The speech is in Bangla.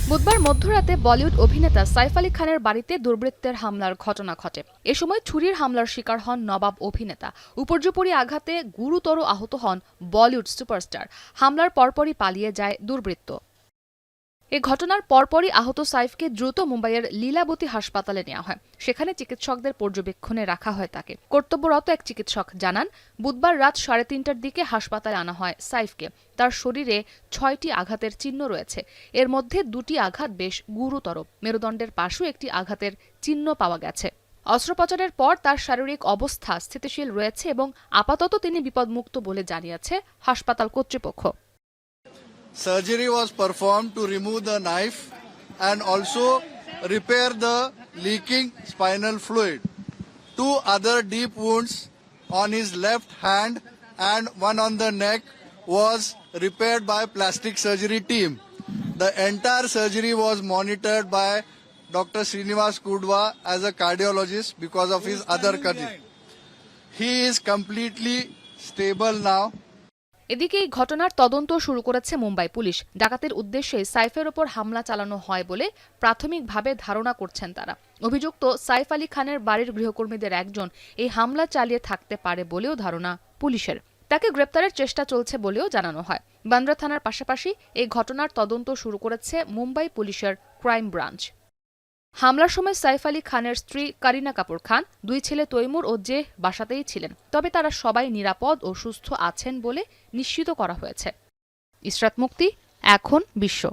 বুধবার মধ্যরাতে বলিউড অভিনেতা সাইফ আলী খানের বাড়িতে দুর্বৃত্তের হামলার ঘটনা ঘটে। এ সময় ছুরির হামলার শিকার হন নবাব অভিনেতা। উপর্যুপরি আঘাতে গুরুতর আহত হন বলিউড সুপারস্টার। হামলার পরপরই পালিয়ে যায় দুর্বৃত্ত। এ ঘটনার পরপরই আহত সাইফকে দ্রুত মুম্বাইয়ের লীলাবতী হাসপাতালে নেওয়া হয়। সেখানে চিকিৎসকদের পর্যবেক্ষণে রাখা হয় তাকে। কর্তব্যরত এক চিকিৎসক জানান, বুধবার রাত 3:30টার দিকে হাসপাতালে আনা হয় সাইফকে। তার শরীরে 6টি আঘাতের চিহ্ন রয়েছে। এর মধ্যে 2টি আঘাত বেশ গুরুতর। মেরুদণ্ডের পাশেও একটি আঘাতের চিহ্ন পাওয়া গেছে। অস্ত্রোপচারের পর তার শারীরিক অবস্থা স্থিতিশীল রয়েছে এবং আপাতত তিনি বিপদমুক্ত বলে জানিয়েছে হাসপাতাল কর্তৃপক্ষ। Surgery was performed to remove the knife and also repair the leaking spinal fluid. 2 other deep wounds on his left hand and one on the neck was repaired by plastic surgery team. The entire surgery was monitored by Dr. Srinivas Kudwa as a cardiologist because of his other condition. He is completely stable now. এদিকে এই ঘটনার তদন্ত শুরু করেছে মুম্বাই পুলিশ। ডাকাতের উদ্দেশ্যে সাইফের ওপর হামলা চালানো হয় বলে প্রাথমিকভাবে ধারণা করছেন তারা। অভিযুক্ত সাইফ আলী খানের বাড়ির গৃহকর্মীদের একজন এই হামলা চালিয়ে থাকতে পারে বলেও ধারণা পুলিশের। তাকে গ্রেপ্তারের চেষ্টা চলছে বলেও জানানো হয়। বান্দ্রা থানার পাশাপাশি এই ঘটনার তদন্ত শুরু করেছে মুম্বাই পুলিশের ক্রাইম ব্রাঞ্চ। হামলার সময় সাইফ আলী খানের স্ত্রী কারিনা কাপুর খান, 2 ছেলে তৈমুর ও জেহ বাসাতেই ছিলেন। তবে তারা সবাই নিরাপদ ও সুস্থ আছেন বলে নিশ্চিত করা হয়েছে। ইসরাত মুক্তি, এখন বিশ্ব।